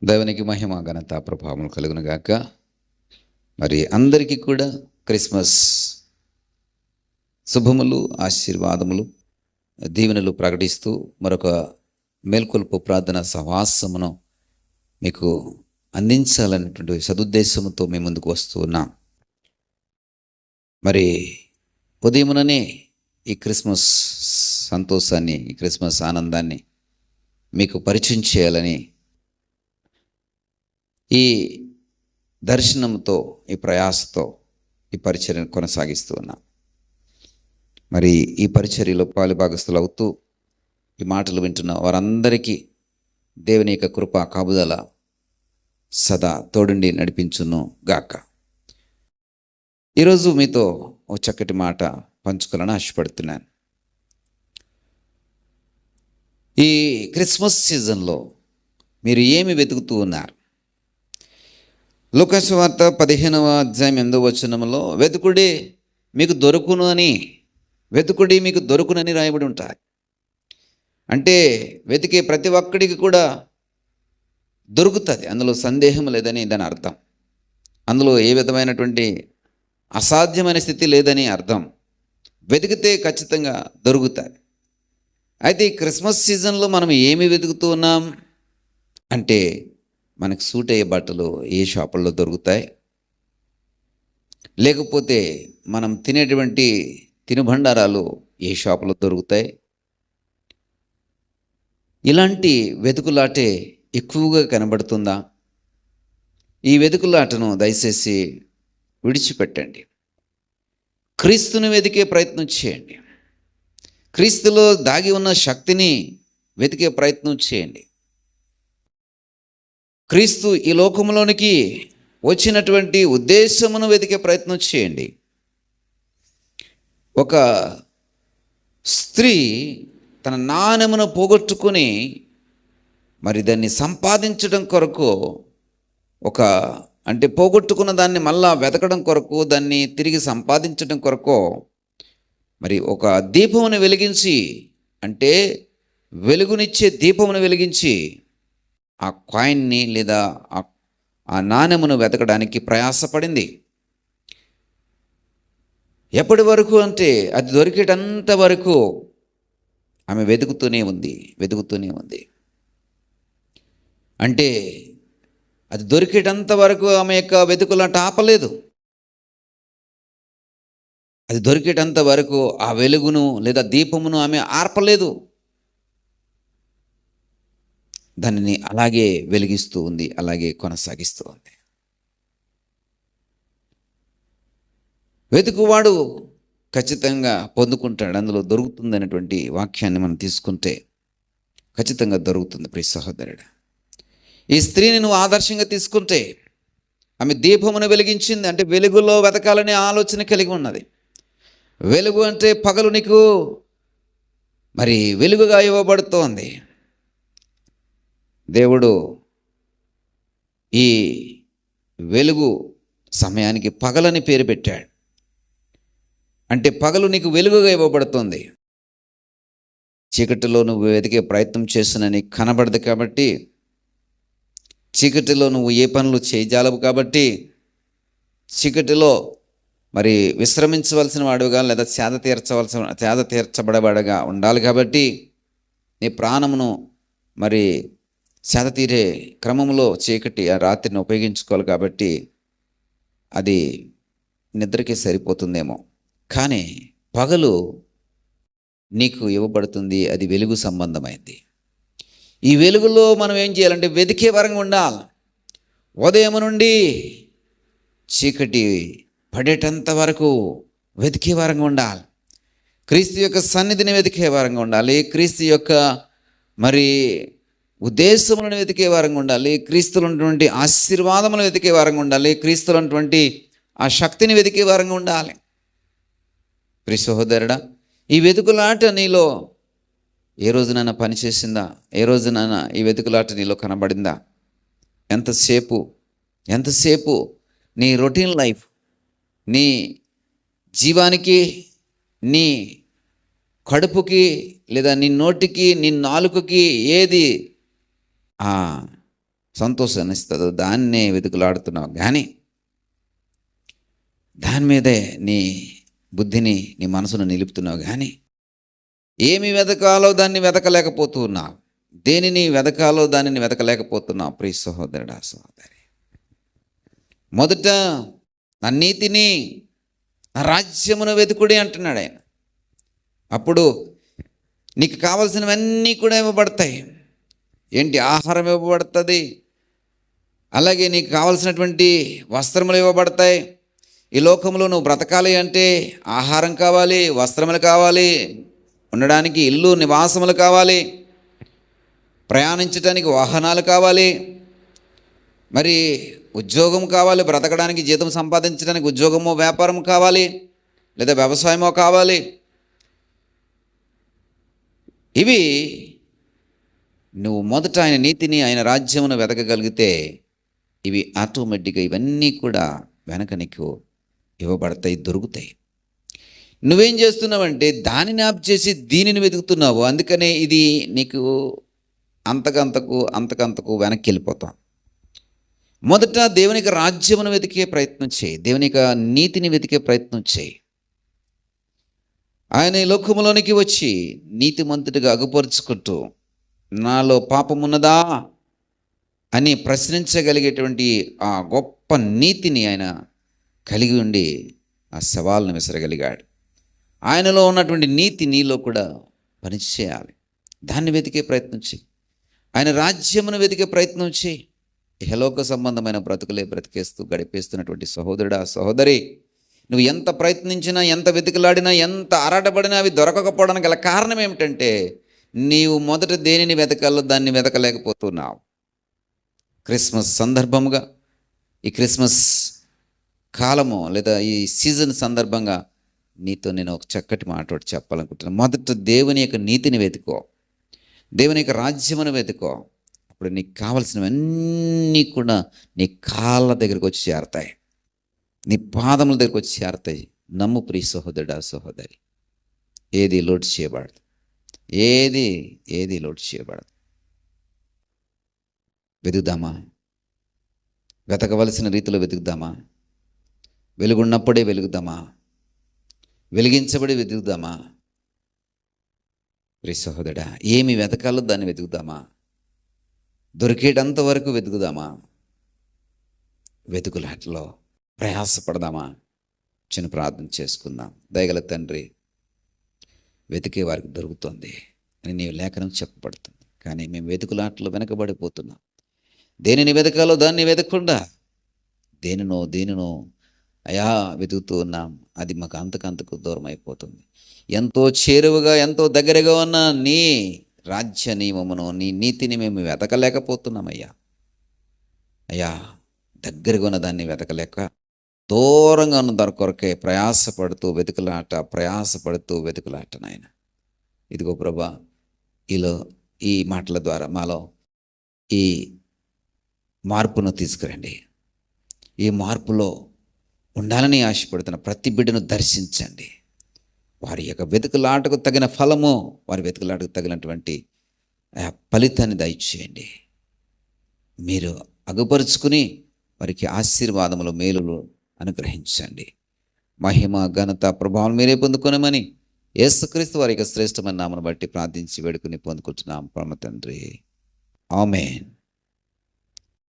దేవునికి మహిమ ఘనత ప్రభావం కలుగును గాక. మరి అందరికీ కూడా క్రిస్మస్ శుభములు, ఆశీర్వాదములు, దీవెనలు ప్రకటిస్తూ మరొక మేల్కొల్పు ప్రార్థన సహవాసమును మీకు అందించాలనేటువంటి సదుద్దేశంతో మేము ముందుకు వస్తూ ఉన్నాం. మరి ఉదయముననే ఈ క్రిస్మస్ సంతోషాన్ని, ఈ క్రిస్మస్ ఆనందాన్ని మీకు పరిచయం చేయాలని ఈ దర్శనంతో, ఈ ప్రయాసతో ఈ పరిచర్యను కొనసాగిస్తూ ఉన్నాం. మరి ఈ పరిచర్యలో పాలుభాగస్తులు అవుతూ ఈ మాటలు వింటున్న వారందరికీ దేవుని యొక్క కృప కాపుదల సదా తోడుండి నడిపించును గాక. ఈరోజు మీతో ఒక చక్కటి మాట పంచుకోవాలని ఆశపడుతున్నాను. ఈ క్రిస్మస్ సీజన్లో మీరు ఏమి వెతుకుతూ ఉన్నారు? లూకా సువార్త 15వ అధ్యాయం 8వ వచనంలో వెతుకుడి మీకు దొరుకునని రాయబడి ఉంటాయి. అంటే వెతికే ప్రతి ఒక్కడికి కూడా దొరుకుతుంది, అందులో సందేహం లేదని దాని అర్థం. అందులో ఏ విధమైనటువంటి అసాధ్యమైన స్థితి లేదని అర్థం. వెతికితే ఖచ్చితంగా దొరుకుతుంది. అయితే ఈ క్రిస్మస్ సీజన్లో మనం ఏమి వెతుకుతూ ఉన్నాం అంటే, మనకు సూట్ అయ్యే బట్టలు ఏ షాపుల్లో దొరుకుతాయి, లేకపోతే మనం తినేటువంటి తినుబండారాలు ఏ షాపులో దొరుకుతాయి. ఇలాంటి వెతుకులాటే ఎక్కువగా కనబడుతుందా? ఈ వెతుకులాటను దయచేసి విడిచిపెట్టండి. క్రీస్తుని వెతికే ప్రయత్నం చేయండి. క్రీస్తులో దాగి ఉన్న శక్తిని వెతికే ప్రయత్నం చేయండి. క్రీస్తు ఈ లోకంలోనికి వచ్చినటువంటి ఉద్దేశమును వెతికే ప్రయత్నం చేయండి. ఒక స్త్రీ తన నాణెమును పోగొట్టుకుని మరి దాన్ని సంపాదించడం కొరకు, పోగొట్టుకున్న దాన్ని మళ్ళా వెతకడం కొరకు, దాన్ని తిరిగి సంపాదించడం కొరకు మరి ఒక దీపమును వెలిగించి, అంటే వెలుగునిచ్చే దీపమును వెలిగించి ఆ కాయిన్ని లేదా ఆ నాణెమును వెతకడానికి ప్రయాసపడింది. ఎప్పటి వరకు అంటే అది దొరికేటంత వరకు ఆమె వెతుకుతూనే ఉంది. అంటే అది దొరికేటంత వరకు ఆమె యొక్క వెతుకులాట ఆపలేదు. అది దొరికేటంత వరకు ఆ వెలుగును లేదా దీపమును ఆమె ఆర్పలేదు. దానిని అలాగే వెలిగిస్తూ ఉంది, అలాగే కొనసాగిస్తూ ఉంది. వెతుకువాడు ఖచ్చితంగా పొందుకుంటాడు. అందులో దొరుకుతుంది అనేటువంటి వాక్యాన్ని మనం తీసుకుంటే ఖచ్చితంగా దొరుకుతుంది. ప్రియ సహోదరుడు, ఈ స్త్రీని నువ్వు ఆదర్శంగా తీసుకుంటే, ఆమె దీపమును వెలిగించింది, అంటే వెలుగులో వెతకాలనే ఆలోచన కలిగి ఉన్నది. వెలుగు అంటే పగలు నీకు మరి వెలుగుగా ఇవ్వబడుతోంది. దేవుడు ఈ వెలుగు సమయానికి పగలని పేరు పెట్టాడు. అంటే పగలు నీకు వెలుగుగా ఇవ్వబడుతుంది. చీకటిలో నువ్వు వెతికే ప్రయత్నం చేస్తున్నా నీకు కనబడదు కాబట్టి, చీకటిలో నువ్వు ఏ పనులు చేయజాలవు కాబట్టి, చీకటిలో మరి విశ్రమించవలసిన వాడుగా లేదా సేద తీర్చబడేవాడుగా ఉండాలి కాబట్టి, నీ ప్రాణమును మరి సేద తీరే క్రమంలో చీకటి ఆ రాత్రిని ఉపయోగించుకోవాలి కాబట్టి అది నిద్రకి సరిపోతుందేమో. కానీ పగలు నీకు ఇవ్వబడుతుంది, అది వెలుగు సంబంధమైంది. ఈ వెలుగులో మనం ఏం చేయాలంటే వెతికే వరంగా ఉండాలి. ఉదయం నుండి చీకటి పడేటంత వరకు వెతికే వరంగా ఉండాలి. క్రీస్తు యొక్క సన్నిధిని వెతికే వరంగా ఉండాలి. క్రీస్తు యొక్క మరి ఉద్దేశములను వెతికే వారంగా ఉండాలి. క్రీస్తులో ఉన్నటువంటి ఆశీర్వాదములను వెతికే వారంగా ఉండాలి. క్రీస్తులో ఉన్నటువంటి ఆ శక్తిని వెతికే వారంగా ఉండాలి. ప్రియ సహోదరుడా, ఈ వెతుకులాట నీలో ఏ రోజునైనా పనిచేసిందా? ఏ రోజునైనా ఈ వెతుకులాట నీలో కనబడిందా? ఎంతసేపు నీ రొటీన్ లైఫ్, నీ జీవానికి, నీ కడుపుకి లేదా నీ నోటికి, నీ నాలుకకి ఏది సంతోషాన్ని ఇస్తుందో దాన్నే వెతుకులాడుతున్నావు కానీ దాని మీదే నీ బుద్ధిని, నీ మనసును నిలుపుతున్నావు కానీ ఏమి వెతకాలో దాన్ని వెతకలేకపోతున్నావు. దేనిని వెతకాలో దానిని వెతకలేకపోతున్నావు. ప్రియ సహోదరుడా, సహోదరి, మొదట నా నీతిని, నా రాజ్యమును వెతుకుడి అంటున్నాడు ఆయన. అప్పుడు నీకు కావలసినవన్నీ కూడా ఇవ్వబడతాయి. ఏంటి? ఆహారం ఇవ్వబడుతుంది, అలాగే నీకు కావలసినటువంటి వస్త్రములు ఇవ్వబడతాయి. ఈ లోకంలో నువ్వు బ్రతకాలి అంటే ఆహారం కావాలి, వస్త్రములు కావాలి, ఉండడానికి ఇల్లు నివాసములు కావాలి, ప్రయాణించడానికి వాహనాలు కావాలి, మరి ఉద్యోగం కావాలి, బ్రతకడానికి జీతం సంపాదించడానికి ఉద్యోగమో వ్యాపారం కావాలి, లేదా వ్యవసాయమో కావాలి. ఇవి నువ్వు మొదట ఆయన నీతిని, ఆయన రాజ్యమును వెతకగలిగితే ఇవి ఆటోమేటిక్గా ఇవన్నీ కూడా వెనక నీకు ఇవ్వబడతాయి, దొరుకుతాయి. నువ్వేం చేస్తున్నావంటే దానిని ఆప్ చేసి దీనిని వెతుకుతున్నావు. అందుకనే ఇది నీకు అంతకంతకు వెనక్కి వెళ్ళిపోతాం. మొదట దేవునికి రాజ్యమును వెతికే ప్రయత్నం చేయి, దేవునికి నీతిని వెతికే ప్రయత్నం చేయి. ఆయన ఈ లోకములోనికి వచ్చి నీతిమంతుడిగా అగుపరుచుకుంటూ నాలో పాపమున్నదా అని ప్రశ్నించగలిగేటువంటి ఆ గొప్ప నీతిని ఆయన కలిగి ఉండి ఆ సవాల్ను విసరగలిగాడు. ఆయనలో ఉన్నటువంటి నీతి నీలో కూడా పనిచేయాలి. దాన్ని వెతికే ప్రయత్నం చేయి. ఆయన రాజ్యమును వెతికే ప్రయత్నం చేయి. ఇహలోక సంబంధమైన బ్రతుకులే బ్రతికేస్తూ గడిపేస్తున్నటువంటి సహోదరుడా, సహోదరి, నువ్వు ఎంత ప్రయత్నించినా, ఎంత వెతికలాడినా, ఎంత ఆరాటపడినా అవి దొరకకపోవడానికి గల కారణం ఏమిటంటే నీవు మొదట దేనిని వెతకాలో దాన్ని వెతకలేకపోతున్నావు. క్రిస్మస్ సందర్భముగా, ఈ క్రిస్మస్ కాలము లేదా ఈ సీజన్ సందర్భంగా నీతో నేను ఒక చక్కటి మాట ఒకటి చెప్పాలనుకుంటున్నాను. మొదట దేవుని యొక్క నీతిని వెతుకో, దేవుని యొక్క రాజ్యమును వెతుకో. అప్పుడు నీకు కావలసినవన్నీ కూడా నీ కాళ్ళ దగ్గరకు వచ్చి చేరతాయి, నీ పాదముల దగ్గరకు వచ్చి చేరతాయి. నమ్ము ప్రియ సహోదరుడా, సహోదరి, ఏది లోటు చేయబడదు, ఏది లోటు చేయబడదు. వెతుకుదామా? వెతకవలసిన రీతిలో వెతుకుదామా? వెలుగున్నప్పుడే వెలుగుదామా? వెలిగించబడి వెతుకుదామా? ప్రియ సహోదరుడా, ఏమి వెతకాలో దాన్ని వెతుకుదామా? దొరికేటంత వరకు వెతుకుదామా? వెతుకులాటలో ప్రయాసపడదామా? చిన్న ప్రార్థన చేసుకుందాం. దయగల తండ్రి, వెతికే వారికి దొరుకుతుంది అని నీ లేఖనం చెప్పబడుతుంది. కానీ మేము వెతుకులాటలో వెనకబడిపోతున్నాం. దేనిని వెతకాలో దాన్ని వెతకకుండా దేనినో అయా వెతుకుతూ ఉన్నాం. అది మాకు అంతకంతకు దూరం అయిపోతుంది. ఎంతో చేరువుగా, ఎంతో దగ్గరగా ఉన్న నీ రాజ్య నియమమును, నీ నీతిని మేము వెతకలేకపోతున్నామయ్యా. అయ్యా, దగ్గరగా ఉన్న దాన్ని వెతకలేక దూరంగా ఉన్న దాని కొరకే ప్రయాసపడుతూ వెతుకులాట నాయన. ఇదిగో ప్రభా, ఈ మాటల ద్వారా మాలో ఈ మార్పును తీసుకురండి. ఈ మార్పులో ఉండాలని ఆశపడుతున్న ప్రతి బిడ్డను దర్శించండి. వారి యొక్క వెతుకులాటకు తగిన ఫలము, వారి వెతుకులాటకు తగినటువంటి ఫలితాన్ని దయచేయండి. మీరు అగుపరుచుకుని వారికి ఆశీర్వాదములు, మేలులు అనుగ్రహించండి. మహిమ, ఘనత, ప్రభావం మీరే పొందుకొనమని యేసుక్రీస్తు వారి యొక్క శ్రేష్టమైన నామను బట్టి ప్రార్థించి వేడుకుని పొందుకుంటున్నాం పరమ తండ్రి. ఆమేన్.